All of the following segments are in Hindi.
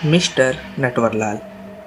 मिस्टर नटवरलाल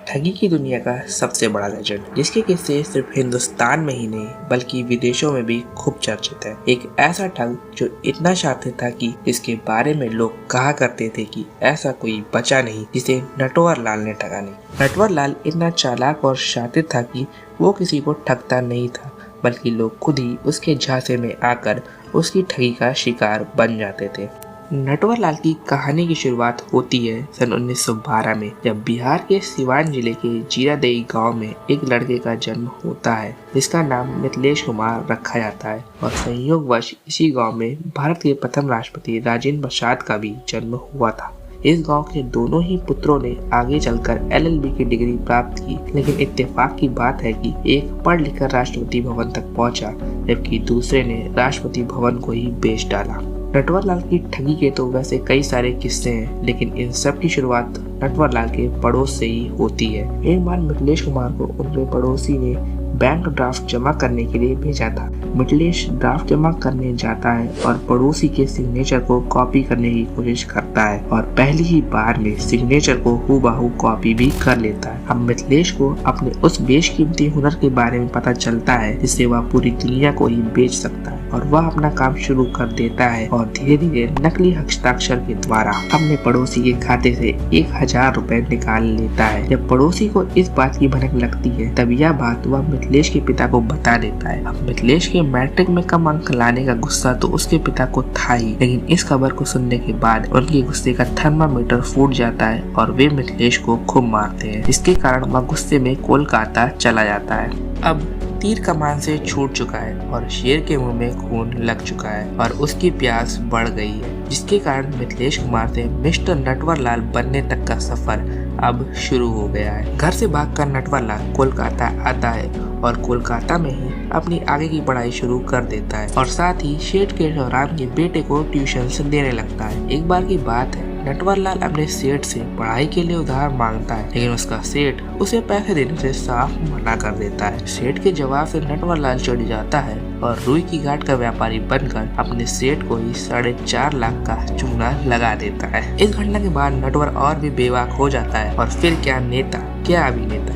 ठगी की दुनिया का सबसे बड़ा लेजेंड, जिसके किस्से सिर्फ हिंदुस्तान में ही नहीं बल्कि विदेशों में भी खूब चर्चित है। एक ऐसा ठग जो इतना शातिर था कि इसके बारे में लोग कहा करते थे कि ऐसा कोई बचा नहीं जिसे नटवरलाल ने ठगा नहीं। नटवरलाल इतना चालाक और शातिर था कि वो किसी को ठगता नहीं था, बल्कि लोग खुद ही उसके झांसे में आकर उसकी ठगी का शिकार बन जाते थे। नटवरलाल की कहानी की शुरुआत होती है सन 1912 में, जब बिहार के सिवान जिले के जीरादेई गांव में एक लड़के का जन्म होता है जिसका नाम मिथिलेश कुमार रखा जाता है। और संयोगवश इसी गांव में भारत के प्रथम राष्ट्रपति राजेंद्र प्रसाद का भी जन्म हुआ था। इस गांव के दोनों ही पुत्रों ने आगे चलकर LLB की डिग्री प्राप्त की, लेकिन इत्तेफाक की बात है कि एक पढ़ लिखकर राष्ट्रपति भवन तक पहुंचा, जबकि दूसरे ने राष्ट्रपति भवन को ही बेच डाला। नटवरलाल की ठगी के तो वैसे कई सारे किस्से हैं, लेकिन इन सब की शुरुआत नटवरलाल के पड़ोस से ही होती है। एक बार मिथिलेश कुमार को उनके पड़ोसी ने बैंक ड्राफ्ट जमा करने के लिए भेजा था। मिथिलेश ड्राफ्ट जमा करने जाता है और पड़ोसी के सिग्नेचर को कॉपी करने की कोशिश करता है और पहली ही बार में सिग्नेचर को हूबहू कॉपी भी कर लेता है। अब मिथिलेश को अपने उस बेशकीमती हुनर के बारे में पता चलता है जिससे वह पूरी दुनिया को ही बेच सकता है, और वह अपना काम शुरू कर देता है और धीरे धीरे नकली हस्ताक्षर के द्वारा अपने पड़ोसी के खाते से 1000 रुपए निकाल लेता है। जब पड़ोसी को इस बात की भनक लगती है, तब यह बात वह मिथिलेश के पिता को बता देता है। अब मिथिलेश के मैट्रिक में कम अंक लाने का गुस्सा तो उसके पिता को था ही, लेकिन इस खबर को सुनने के बाद उनके गुस्से का थर्मामीटर फूट जाता है और वे मिथिलेश को खूब मारते हैं, जिसके कारण वह गुस्से में कोलकाता चला जाता है। अब तीर कमान से छूट चुका है और शेर के मुंह में खून लग चुका है और उसकी प्यास बढ़ गई है, जिसके कारण मिथिलेश कुमार से मिस्टर नटवरलाल बनने तक का सफर अब शुरू हो गया है। घर से भागकर नटवरलाल कोलकाता आता है और कोलकाता में ही अपनी आगे की पढ़ाई शुरू कर देता है और साथ ही सेठ केशवराम के बेटे को ट्यूशन से देने लगता है। एक बार की बात है, नटवरलाल अपने सेठ से पढ़ाई के लिए उधार मांगता है, लेकिन उसका सेठ उसे पैसे देने से साफ मना कर देता है। सेठ के जवाब से नटवरलाल चिढ़ जाता है और रुई की घाट का व्यापारी बनकर अपने सेठ को ही 4.5 लाख का चूना लगा देता है। इस घटना के बाद नटवर और भी बेबाक हो जाता है और फिर क्या नेता, क्या अभिनेता,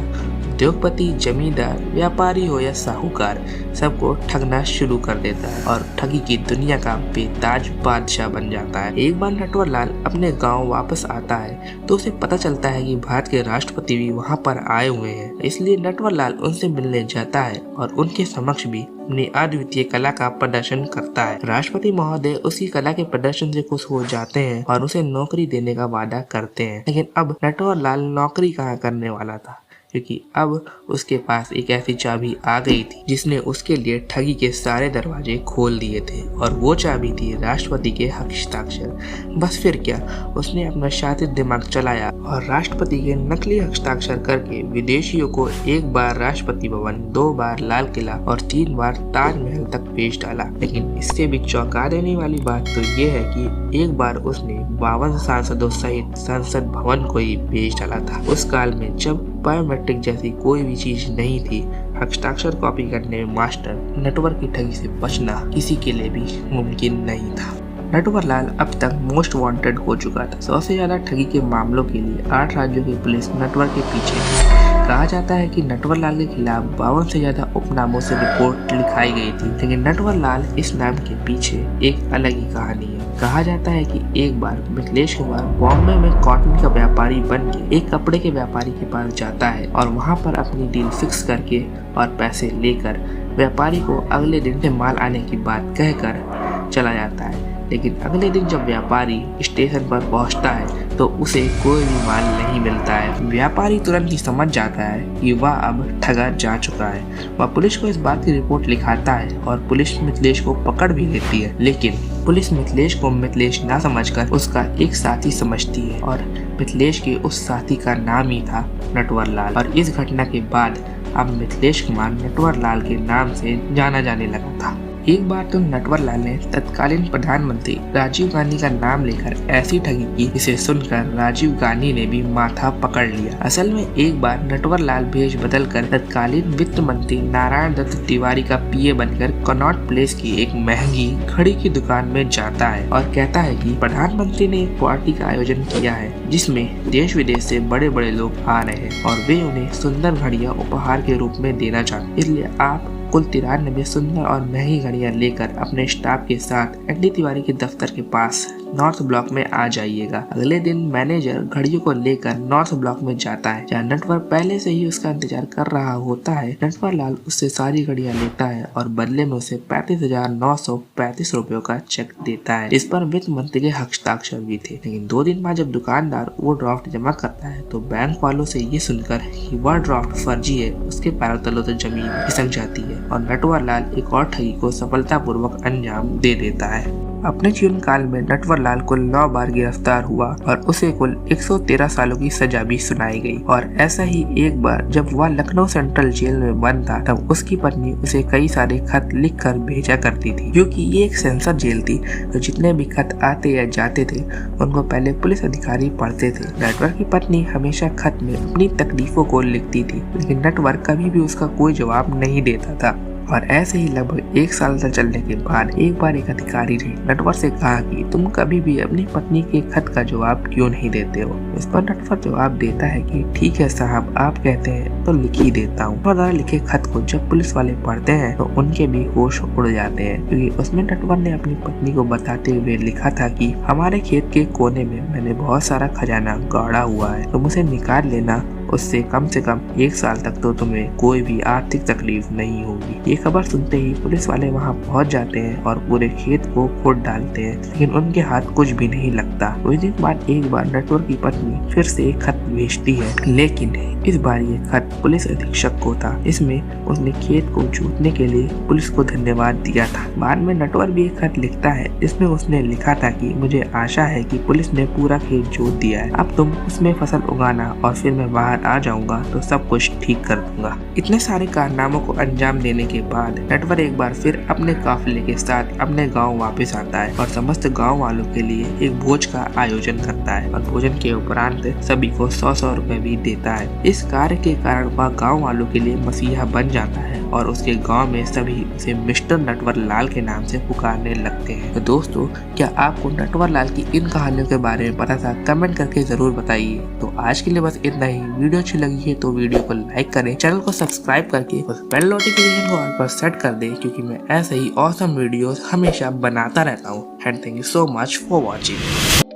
उद्योगपति, जमींदार, व्यापारी हो या साहूकार, सबको ठगना शुरू कर देता है और ठगी की दुनिया का बेताज बादशाह बन जाता है। एक बार नटवरलाल अपने गांव वापस आता है तो उसे पता चलता है कि भारत के राष्ट्रपति भी वहां पर आए हुए हैं, इसलिए नटवरलाल उनसे मिलने जाता है और उनके समक्ष भी अपनी अद्वितीय कला का प्रदर्शन करता है। राष्ट्रपति महोदय उसकी कला के प्रदर्शन से खुश हो जाते हैं और उसे नौकरी देने का वादा करते हैं, लेकिन अब नटवरलाल नौकरी कहाँ करने वाला था, क्योंकि अब उसके पास एक ऐसी चाबी आ गई थी जिसने उसके लिए ठगी के सारे दरवाजे खोल दिए थे, और वो चाबी थी राष्ट्रपति के हस्ताक्षर। बस फिर क्या, उसने अपना शातिर दिमाग चलाया और राष्ट्रपति के नकली हस्ताक्षर करके विदेशियों को एक बार राष्ट्रपति भवन, 2 बार लाल किला और 3 बार ताजमहल तक बेच डाला। लेकिन इससे भी चौंका देने वाली बात तो ये है कि एक बार उसने 52 सांसदों सहित संसद भवन को ही बेच डाला था। उस काल में जब बायोमेट्रिक जैसी कोई भी चीज नहीं थी, हस्ताक्षर कॉपी करने में मास्टर नटवर की ठगी से बचना किसी के लिए भी मुमकिन नहीं था। नटवरलाल अब तक मोस्ट वांटेड हो चुका था। 100 से ज्यादा ठगी के मामलों के लिए 8 राज्यों की पुलिस नटवर के पीछे थी। कहा जाता है कि नटवरलाल के खिलाफ 52 से ज्यादा उपनामों से रिपोर्ट लिखाई गई थी, लेकिन नटवरलाल इस नाम के पीछे एक अलग ही कहानी है। कहा जाता है कि एक बार मिथिलेश कुमार बॉम्बे में कॉटन का व्यापारी बन के एक कपड़े के व्यापारी के पास जाता है और वहां पर अपनी डील फिक्स करके और पैसे लेकर व्यापारी को अगले दिन से माल आने की बात कहकर चला जाता है। लेकिन अगले दिन जब व्यापारी स्टेशन पर पहुंचता है तो उसे कोई भी माल नहीं मिलता है। व्यापारी तुरंत ही समझ जाता है कि वह अब ठगा जा चुका है। वह पुलिस को इस बात की रिपोर्ट लिखाता है और पुलिस मिथिलेश को पकड़ भी लेती है, लेकिन पुलिस मिथिलेश को मिथिलेश ना समझकर उसका एक साथी समझती है और मिथिलेश के उस साथी का नाम ही था नटवरलाल। और इस घटना के बाद अब मिथिलेश कुमार नटवरलाल के नाम से जाना जाने लगा था। एक बार तो नटवरलाल ने तत्कालीन प्रधानमंत्री राजीव गांधी का नाम लेकर ऐसी ठगी की जिसे सुनकर राजीव गांधी ने भी माथा पकड़ लिया। असल में एक बार नटवरलाल भेष बदलकर तत्कालीन वित्त मंत्री नारायण दत्त तिवारी का पीए बनकर कनॉट प्लेस की एक महंगी घड़ी की दुकान में जाता है और कहता है कि प्रधानमंत्री ने एक पार्टी का आयोजन किया है जिसमें देश विदेश से बड़े बड़े लोग आ रहे हैं और वे उन्हें सुंदर घड़ियां उपहार के रूप में देना चाहते हैं, इसलिए आप कुल 93 सुंदर और महंगी घड़ियां लेकर अपने स्टाफ के साथ एनडी तिवारी के दफ्तर के पास नॉर्थ ब्लॉक में आ जाइएगा। अगले दिन मैनेजर घड़ियों को लेकर नॉर्थ ब्लॉक में जाता है जहाँ नटवर पहले से ही उसका इंतजार कर रहा होता है। नटवरलाल उससे सारी घड़ियां लेता है और बदले में उसे 35,935 रुपयों का चेक देता है। इस पर वित्त मंत्री के हस्ताक्षर भी थे। लेकिन 2 दिन बाद जब दुकानदार वो ड्राफ्ट जमा करता है तो बैंक वालों से ये सुनकर कि वह ड्राफ्ट फर्जी है उसके पैरों तलों से जमीन खिसक जाती है और नटवरलाल एक और ठगी को सफलतापूर्वक अंजाम दे देता है। अपने जीवन काल में नटवरलाल कुल 9 बार गिरफ्तार हुआ और उसे कुल 113 सालों की सजा भी सुनाई गई। और ऐसा ही एक बार जब वह लखनऊ सेंट्रल जेल में बंद था तब उसकी पत्नी उसे कई सारे खत लिखकर भेजा करती थी, क्योंकि ये एक सेंसर जेल थी तो जितने भी खत आते या जाते थे उनको पहले पुलिस अधिकारी पढ़ते थे। नटवर की पत्नी हमेशा खत में अपनी तकलीफों को लिखती थी, लेकिन नटवर कभी भी उसका कोई जवाब नहीं देता था। और ऐसे ही लगभग 1 साल तक चलने के बाद एक बार एक अधिकारी ने नटवर से कहा कि तुम कभी भी अपनी पत्नी के खत का जवाब क्यों नहीं देते हो। इस पर नटवर जवाब देता है कि ठीक है साहब, आप कहते हैं तो लिख ही देता हूँ। नटवर द्वारा लिखे खत को जब पुलिस वाले पढ़ते हैं तो उनके भी होश उड़ जाते हैं, क्योंकि उसमें नटवर ने अपनी पत्नी को बताते हुए लिखा था कि हमारे खेत के कोने में मैंने बहुत सारा खजाना गाड़ा हुआ है, तुम उसे निकाल लेना, उससे कम से कम 1 साल तक तो तुम्हें कोई भी आर्थिक तकलीफ नहीं होगी। ये खबर सुनते ही पुलिस वाले वहां पहुंच जाते हैं और पूरे खेत को खोद डालते हैं, लेकिन उनके हाथ कुछ भी नहीं लगता। कुछ दिन बाद एक बार नटवर की पत्नी फिर से एक खत भेजती है, लेकिन इस बार ये खत पुलिस अधीक्षक को था। इसमें उसने खेत को जोतने के लिए पुलिस को धन्यवाद दिया था। बाद में नटवर भी एक खत लिखता है, इसमें उसने लिखा था कि मुझे आशा है कि पुलिस ने पूरा खेत जोत दिया है, अब तुम उसमें फसल उगाना और फिर मैं बाहर आ जाऊंगा तो सब कुछ ठीक कर दूंगा। इतने सारे कारनामों को अंजाम देने के बाद नटवर एक बार फिर अपने काफिले के साथ अपने गांव वापस आता है और समस्त गांव वालों के लिए एक भोज का आयोजन करता है और भोजन के उपरांत सभी को 100-100 रुपए भी देता है। इस कार्य के कारण वह गांव वालों के लिए मसीहा बन जाता है और उसके गांव में सभी उसे मिस्टर नटवरलाल के नाम से पुकारने लगते हैं। तो दोस्तों, क्या आपको नटवरलाल की इन कहानियों के बारे में पता था? कमेंट करके जरूर बताइए। तो आज के लिए बस इतना ही। वीडियो अच्छी लगी है तो वीडियो को लाइक करें, चैनल को सब्सक्राइब करके उस बेल नोटिफिकेशन को ऑल पर सेट कर दें, क्योंकि मैं ऐसे ही ऑसम वीडियोस हमेशा बनाता रहता हूँ। And thank you so much for watching.